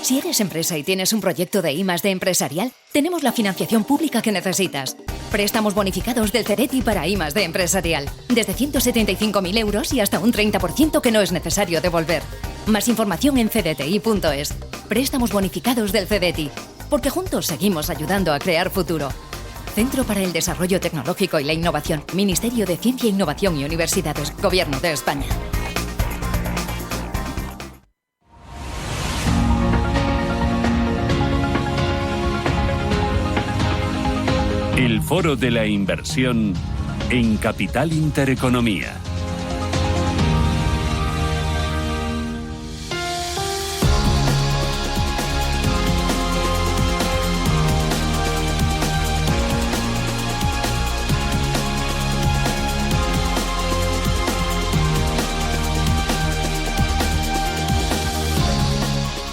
Si eres empresa y tienes un proyecto de I+D empresarial, tenemos la financiación pública que necesitas. Préstamos bonificados del CEDETI para I+D empresarial. Desde 175.000 euros y hasta un 30% que no es necesario devolver. Más información en cdti.es. Préstamos bonificados del CEDETI. Porque juntos seguimos ayudando a crear futuro. Centro para el Desarrollo Tecnológico y la Innovación. Ministerio de Ciencia, Innovación y Universidades. Gobierno de España. El Foro de la Inversión en Capital Intereconomía.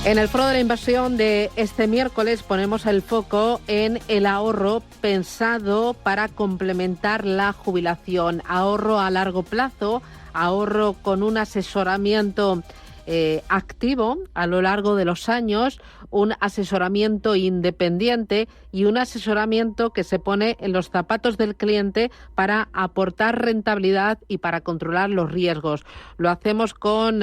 En el Foro de la Inversión de este miércoles ponemos el foco en el ahorro pensado para complementar la jubilación. Ahorro a largo plazo, ahorro con un asesoramiento activo a lo largo de los años, un asesoramiento independiente y un asesoramiento que se pone en los zapatos del cliente para aportar rentabilidad y para controlar los riesgos. Lo hacemos con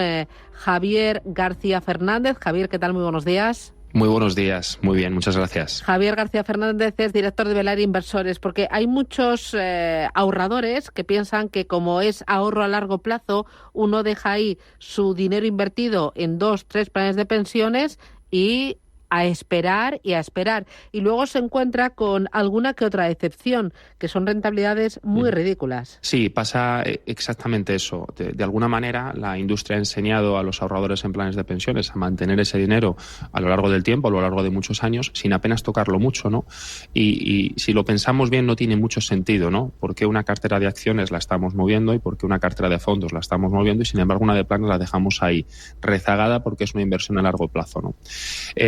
Javier García Fernández. Javier, ¿qué tal? Muy buenos días. Muy buenos días, muy bien, muchas gracias. Javier García Fernández es director de Velar Inversores, porque hay muchos ahorradores que piensan que como es ahorro a largo plazo, uno deja ahí su dinero invertido en 2, 3 planes de pensiones y a esperar y a esperar. Y luego se encuentra con alguna que otra excepción, que son rentabilidades muy ridículas. Sí, pasa exactamente eso. De alguna manera, la industria ha enseñado a los ahorradores en planes de pensiones a mantener ese dinero a lo largo del tiempo, a lo largo de muchos años, sin apenas tocarlo mucho, ¿no? Y si lo pensamos bien, no tiene mucho sentido, ¿no? Porque una cartera de acciones la estamos moviendo y porque una cartera de fondos la estamos moviendo y, sin embargo, una de planes la dejamos ahí rezagada porque es una inversión a largo plazo, ¿no?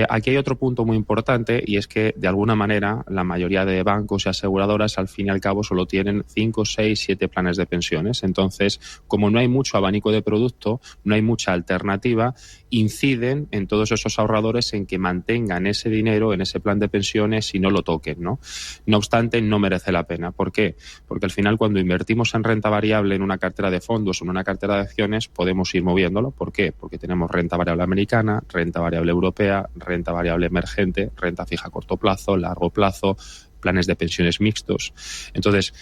Aquí hay otro punto muy importante y es que, de alguna manera, la mayoría de bancos y aseguradoras, al fin y al cabo, solo tienen 5, 6, 7 planes de pensiones. Entonces, como no hay mucho abanico de producto, no hay mucha alternativa, inciden en todos esos ahorradores en que mantengan ese dinero en ese plan de pensiones y no lo toquen, ¿no? No obstante, no merece la pena. ¿Por qué? Porque al final, cuando invertimos en renta variable en una cartera de fondos o en una cartera de acciones, podemos ir moviéndolo. ¿Por qué? Porque tenemos renta variable americana, renta variable europea, renta variable emergente, renta fija a corto plazo, largo plazo, planes de pensiones mixtos. Entonces,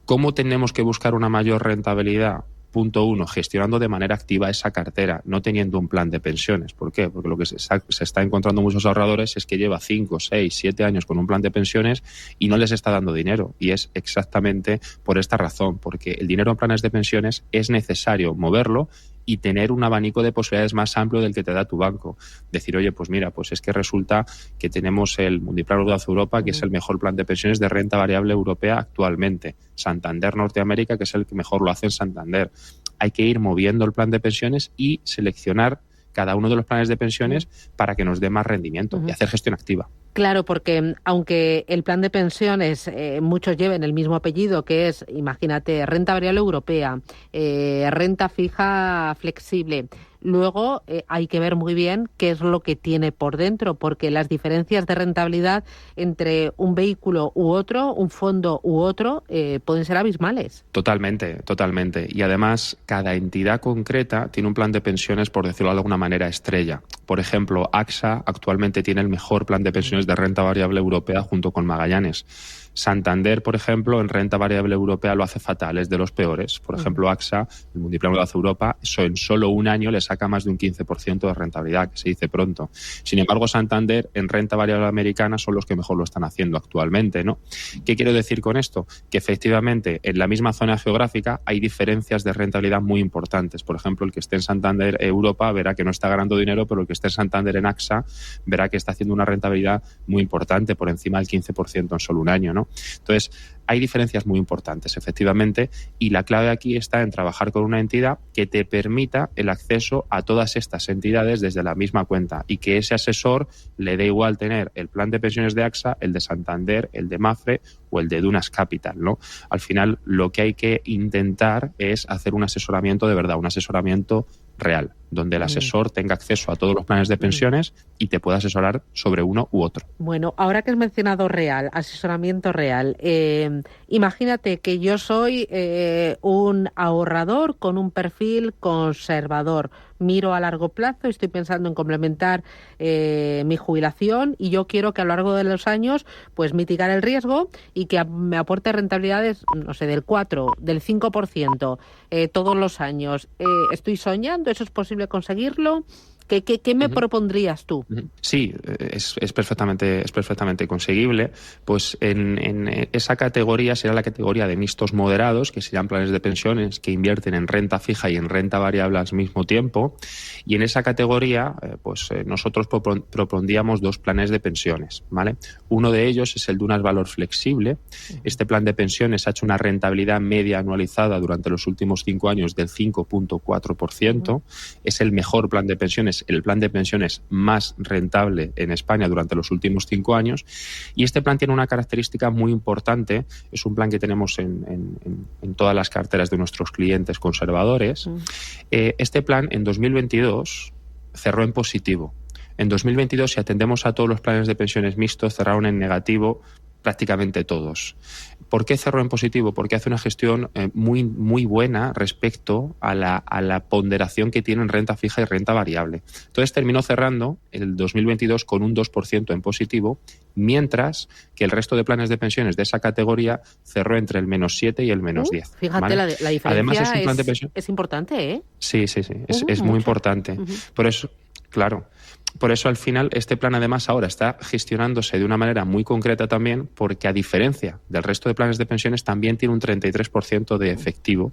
¿cómo tenemos que buscar una mayor rentabilidad? Punto 1, gestionando de manera activa esa cartera, no teniendo un plan de pensiones. ¿Por qué? Porque lo que se está encontrando muchos ahorradores es que lleva 5, 6, 7 años con un plan de pensiones y no les está dando dinero. Y es exactamente por esta razón, porque el dinero en planes de pensiones es necesario moverlo y tener un abanico de posibilidades más amplio del que te da tu banco. Decir, oye, pues mira, pues es que resulta que tenemos el Mundiplan Audax Europa, que es el mejor plan de pensiones de renta variable europea actualmente. Santander Norteamérica, que es el que mejor lo hace en Santander. Hay que ir moviendo el plan de pensiones y seleccionar cada uno de los planes de pensiones para que nos dé más rendimiento y hacer gestión activa. Claro, porque aunque el plan de pensiones muchos lleven el mismo apellido, que es, imagínate, renta variable europea, renta fija flexible, luego hay que ver muy bien qué es lo que tiene por dentro, porque las diferencias de rentabilidad entre un vehículo u otro, un fondo u otro, pueden ser abismales. Totalmente, totalmente. Y además, cada entidad concreta tiene un plan de pensiones, por decirlo de alguna manera, estrella. Por ejemplo, AXA actualmente tiene el mejor plan de pensiones de renta variable europea junto con Magallanes. Santander, por ejemplo, en renta variable europea lo hace fatal, es de los peores. Por ejemplo, AXA, el Mundiplan Audax Europa, en solo un año le saca más de un 15% de rentabilidad, que se dice pronto. Sin embargo, Santander en renta variable americana son los que mejor lo están haciendo actualmente, ¿no? ¿Qué quiero decir con esto? Que efectivamente en la misma zona geográfica hay diferencias de rentabilidad muy importantes. Por ejemplo, el que esté en Santander Europa verá que no está ganando dinero, pero el que esté en Santander en AXA verá que está haciendo una rentabilidad muy importante, por encima del 15% en solo un año, ¿no? Entonces, hay diferencias muy importantes, efectivamente, y la clave aquí está en trabajar con una entidad que te permita el acceso a todas estas entidades desde la misma cuenta y que ese asesor le dé igual tener el plan de pensiones de AXA, el de Santander, el de Mafre o el de Dunas Capital, ¿no? Al final, lo que hay que intentar es hacer un asesoramiento de verdad, un asesoramiento real, donde el asesor tenga acceso a todos los planes de pensiones y te pueda asesorar sobre uno u otro. Bueno, ahora que has mencionado real, asesoramiento real, imagínate que yo soy un ahorrador con un perfil conservador. Miro a largo plazo, estoy pensando en complementar mi jubilación y yo quiero que a lo largo de los años pues mitigar el riesgo y que me aporte rentabilidades, no sé, del 4, del 5% todos los años. ¿Estoy soñando? ¿Eso es posible conseguirlo? ¿Qué me propondrías tú? Sí, es perfectamente conseguible. Pues en esa categoría será la categoría de mixtos moderados, que serían planes de pensiones que invierten en renta fija y en renta variable al mismo tiempo. Y en esa categoría, nosotros propondríamos 2 planes de pensiones, ¿vale? Uno de ellos es el de un valor flexible. Este plan de pensiones ha hecho una rentabilidad media anualizada durante los últimos 5 años del 5.4%. Es el mejor plan de pensiones, el plan de pensiones más rentable en España durante los últimos 5 años, y este plan tiene una característica muy importante. Es un plan que tenemos en todas las carteras de nuestros clientes conservadores. Este plan en 2022 cerró en positivo. En 2022, si atendemos a todos los planes de pensiones mixtos, cerraron en negativo prácticamente todos. ¿Por qué cerró en positivo? Porque hace una gestión muy buena respecto a la ponderación que tienen renta fija y renta variable. Entonces terminó cerrando el 2022 con un 2% en positivo, mientras que el resto de planes de pensiones de esa categoría cerró entre el -7 y el -10. Fíjate, ¿vale? la diferencia. Además, es un plan de pensión. Es importante, ¿eh? Sí, es muy importante. Por eso, claro. Por eso, al final, este plan, además, ahora está gestionándose de una manera muy concreta también, porque a diferencia del resto de planes de pensiones, también tiene un 33% de efectivo,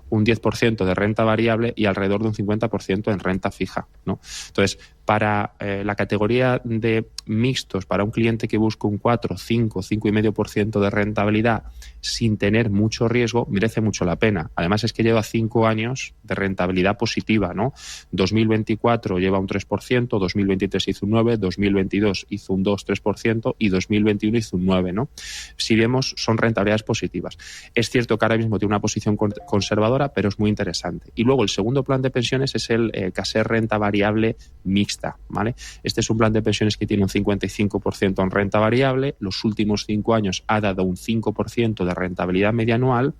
un 10% de renta variable y alrededor de un 50% en renta fija, ¿no? Entonces, para la categoría de mixtos, para un cliente que busca un 4, 5, 5,5% de rentabilidad sin tener mucho riesgo, merece mucho la pena. Además, es que lleva 5 años de rentabilidad positiva, ¿no? 2024 lleva un 3%, 2023 hizo un 9%, 2022 hizo un 2-3% y 2021 hizo un 9%, ¿no? Si vemos, son rentabilidades positivas. Es cierto que ahora mismo tiene una posición conservadora, pero es muy interesante. Y luego el segundo plan de pensiones es el Caser Renta Variable Mixta, ¿vale? Este es un plan de pensiones que tiene un 55% en renta variable. Los últimos 5 años ha dado un 5% de rentabilidad media anual.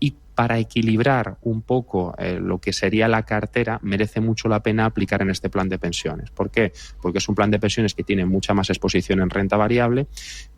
Y para equilibrar un poco lo que sería la cartera, merece mucho la pena aplicar en este plan de pensiones. ¿Por qué? Porque es un plan de pensiones que tiene mucha más exposición en renta variable.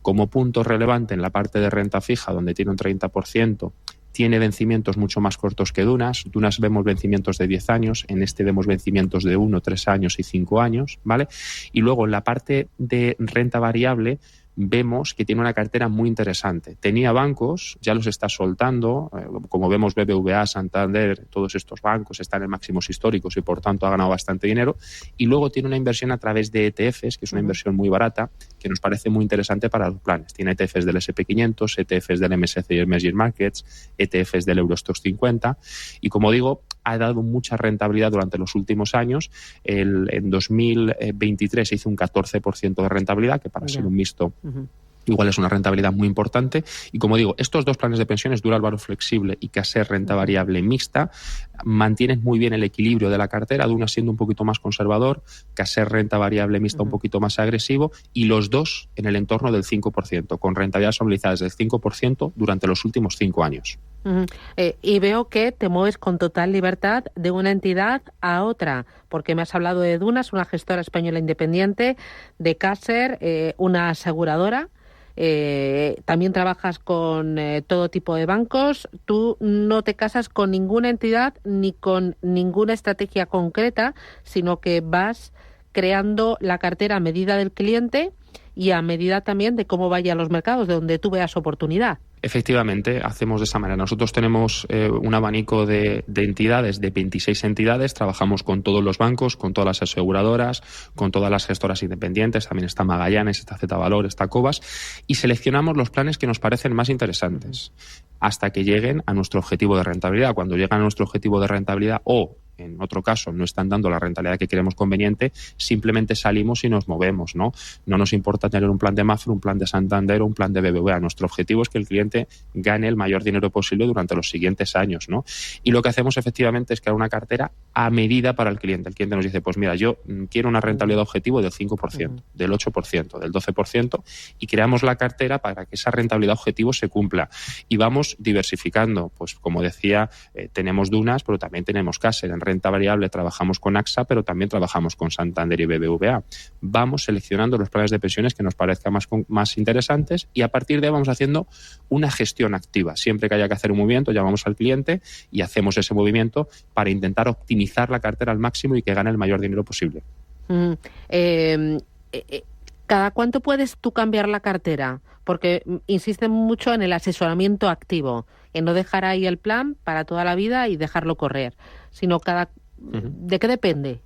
Como punto relevante en la parte de renta fija, donde tiene un 30%, tiene vencimientos mucho más cortos que Dunas. Dunas vemos vencimientos de 10 años, en este vemos vencimientos de 1, 3 años y 5 años, ¿vale? Y luego en la parte de renta variable vemos que tiene una cartera muy interesante. Tenía bancos, ya los está soltando, como vemos BBVA, Santander, todos estos bancos están en máximos históricos y por tanto ha ganado bastante dinero. Y luego tiene una inversión a través de ETFs, que es una inversión muy barata, que nos parece muy interesante para los planes. Tiene ETFs del S&P500, ETFs del MSCI Emerging Markets, ETFs del Eurostoxx 50 y, como digo, ha dado mucha rentabilidad durante los últimos años. En 2023 hizo un 14% de rentabilidad, que para ser un mixto igual es una rentabilidad muy importante. Y como digo, estos 2 planes de pensiones, Dual Valor Flexible y Caser Renta Variable Mixta, mantienen muy bien el equilibrio de la cartera, Dunas siendo un poquito más conservador, Caser Renta Variable Mixta un poquito más agresivo, y los 2 en el entorno del 5%, con rentabilidades anualizadas del 5% durante los últimos 5 años. Y veo que te mueves con total libertad de una entidad a otra, porque me has hablado de Dunas, una gestora española independiente, de Caser, una aseguradora. También trabajas con todo tipo de bancos. Tú no te casas con ninguna entidad ni con ninguna estrategia concreta, sino que vas creando la cartera a medida del cliente y a medida también de cómo vayan los mercados, de donde tú veas oportunidad. Efectivamente, hacemos de esa manera. Nosotros tenemos un abanico de entidades, de 26 entidades. Trabajamos con todos los bancos, con todas las aseguradoras, con todas las gestoras independientes. También está Magallanes, está Z-Valor, está Cobas. Y seleccionamos los planes que nos parecen más interesantes hasta que lleguen a nuestro objetivo de rentabilidad. Cuando llegan a nuestro objetivo de rentabilidad o en otro caso no están dando la rentabilidad que queremos conveniente, simplemente salimos y nos movemos, ¿no? No nos importa tener un plan de Mafre, un plan de Santander o un plan de BBVA. Nuestro objetivo es que el cliente gane el mayor dinero posible durante los siguientes años, ¿no? Y lo que hacemos efectivamente es crear una cartera a medida para el cliente. El cliente nos dice, pues mira, yo quiero una rentabilidad objetivo del 5%, del 8%, del 12%, y creamos la cartera para que esa rentabilidad objetivo se cumpla. Y vamos diversificando. Pues como decía, tenemos Dunas, pero también tenemos Caser. En renta variable trabajamos con AXA, pero también trabajamos con Santander y BBVA. Vamos seleccionando los planes de pensiones que nos parezcan más interesantes y a partir de ahí vamos haciendo una gestión activa. Siempre que haya que hacer un movimiento, llamamos al cliente y hacemos ese movimiento para intentar optimizar la cartera al máximo y que gane el mayor dinero posible. ¿Cada cuánto puedes tú cambiar la cartera? Porque insisten mucho en el asesoramiento activo, en no dejar ahí el plan para toda la vida y dejarlo correr, sino ¿de qué depende?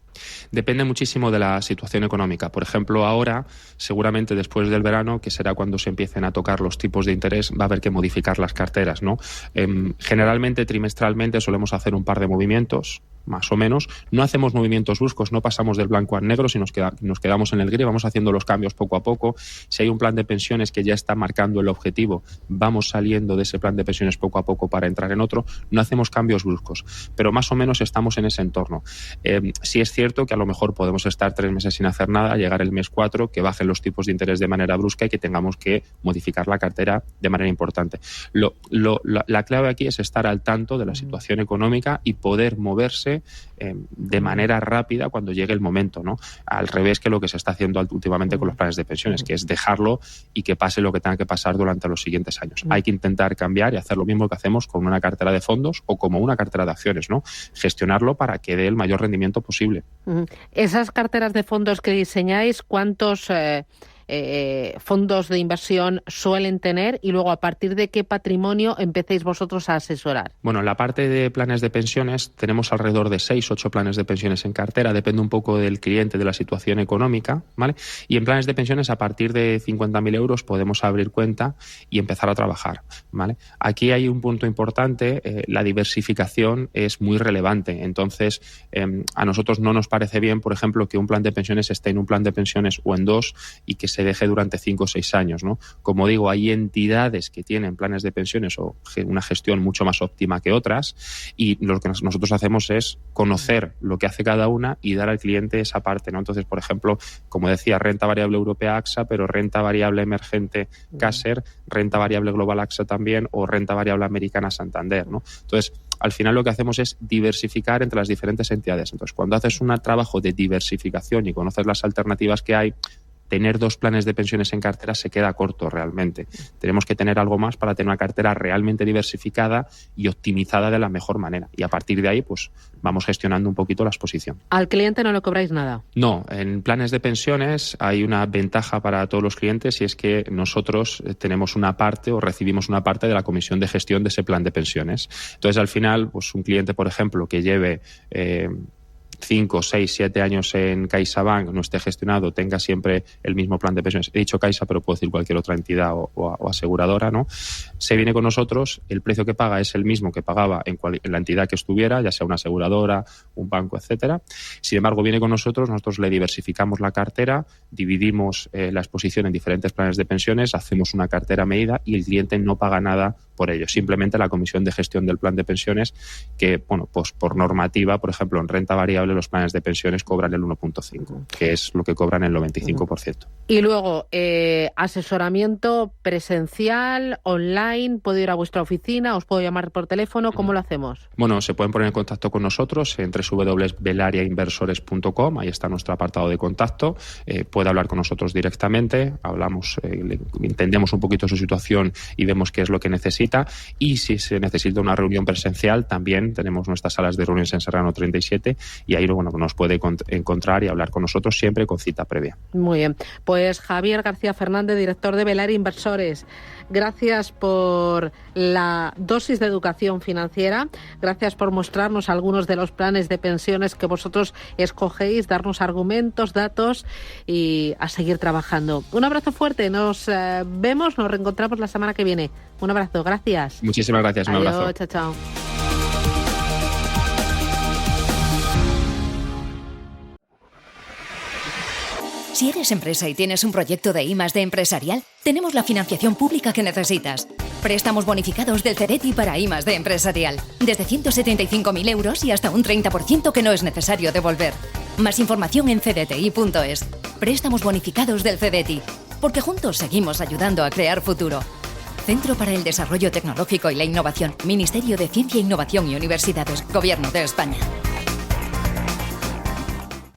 Depende muchísimo de la situación económica. Por ejemplo, ahora, seguramente después del verano, que será cuando se empiecen a tocar los tipos de interés, va a haber que modificar las carteras, ¿no? Generalmente, trimestralmente, solemos hacer un par de movimientos, más o menos. No hacemos movimientos bruscos, no pasamos del blanco al negro, sino nos quedamos en el gris, vamos haciendo los cambios poco a poco. Si hay un plan de pensiones que ya está marcando el objetivo, vamos saliendo de ese plan de pensiones poco a poco para entrar en otro. No hacemos cambios bruscos, pero más o menos estamos en ese entorno. Sí es cierto que a lo mejor podemos estar 3 meses sin hacer nada, llegar el mes 4, que bajen los tipos de interés de manera brusca y que tengamos que modificar la cartera de manera importante. La clave aquí es estar al tanto de la situación económica y poder moverse de manera rápida cuando llegue el momento, ¿no? Al revés que lo que se está haciendo últimamente con los planes de pensiones, que es dejarlo y que pase lo que tenga que pasar durante los siguientes años. Hay que intentar cambiar y hacer lo mismo que hacemos con una cartera de fondos o como una cartera de acciones, ¿no? Gestionarlo para que dé el mayor rendimiento posible. Esas carteras de fondos que diseñáis, ¿cuántos fondos de inversión suelen tener y luego a partir de qué patrimonio empecéis vosotros a asesorar? Bueno, en la parte de planes de pensiones tenemos alrededor de 6-8 planes de pensiones en cartera, depende un poco del cliente, de la situación económica, ¿vale? Y en planes de pensiones a partir de 50.000 euros podemos abrir cuenta y empezar a trabajar, ¿vale? Aquí hay un punto importante, la diversificación es muy relevante, entonces a nosotros no nos parece bien, por ejemplo, que un plan de pensiones esté en un plan de pensiones o en dos y que se deje durante 5 o 6 años, ¿no? Como digo, hay entidades que tienen planes de pensiones o una gestión mucho más óptima que otras y lo que nosotros hacemos es conocer lo que hace cada una y dar al cliente esa parte, ¿no? Entonces, por ejemplo, como decía, renta variable europea AXA, pero renta variable emergente Caser, renta variable global AXA también o renta variable americana Santander, ¿no? Entonces, al final lo que hacemos es diversificar entre las diferentes entidades. Entonces, cuando haces un trabajo de diversificación y conoces las alternativas que hay, tener 2 planes de pensiones en cartera se queda corto realmente. Tenemos que tener algo más para tener una cartera realmente diversificada y optimizada de la mejor manera. Y a partir de ahí, pues vamos gestionando un poquito la exposición. ¿Al cliente no le cobráis nada? No, en planes de pensiones hay una ventaja para todos los clientes y es que nosotros tenemos una parte o recibimos una parte de la comisión de gestión de ese plan de pensiones. Entonces, al final, pues un cliente, por ejemplo, que lleve 5, 6, 7 años en CaixaBank, no esté gestionado, tenga siempre el mismo plan de pensiones. He dicho Caixa, pero puedo decir cualquier otra entidad o aseguradora, ¿no? Se viene con nosotros, el precio que paga es el mismo que pagaba en la entidad que estuviera, ya sea una aseguradora, un banco, etcétera. Sin embargo, viene con nosotros le diversificamos la cartera, dividimos la exposición en diferentes planes de pensiones, hacemos una cartera a medida y el cliente no paga nada por ello. Simplemente la comisión de gestión del plan de pensiones que, bueno, pues por normativa, por ejemplo, en renta variable los planes de pensiones cobran el 1,5, que es lo que cobran el 95%. Y luego, asesoramiento presencial, online, ¿puedo ir a vuestra oficina? ¿Os puedo llamar por teléfono? ¿Cómo lo hacemos? Bueno, se pueden poner en contacto con nosotros en www.belariainversores.com, ahí está nuestro apartado de contacto, puede hablar con nosotros directamente, hablamos, entendemos un poquito su situación y vemos qué es lo que necesita, y si se necesita una reunión presencial, también tenemos nuestras salas de reuniones en Serrano 37 y ahí nos puede encontrar y hablar con nosotros siempre con cita previa. Muy bien. Pues Javier García Fernández, director de Belaria Inversores, gracias por la dosis de educación financiera, gracias por mostrarnos algunos de los planes de pensiones que vosotros escogéis, darnos argumentos, datos y a seguir trabajando. Un abrazo fuerte, nos vemos, nos reencontramos la semana que viene. Un abrazo, gracias. Muchísimas gracias, un abrazo. Adiós, chao, chao. Si eres empresa y tienes un proyecto de I+D empresarial, tenemos la financiación pública que necesitas. Préstamos bonificados del CEDETI para I+D empresarial. Desde 175.000 euros y hasta un 30% que no es necesario devolver. Más información en cdti.es. Préstamos bonificados del CEDETI. Porque juntos seguimos ayudando a crear futuro. Centro para el Desarrollo Tecnológico y la Innovación. Ministerio de Ciencia, Innovación y Universidades. Gobierno de España.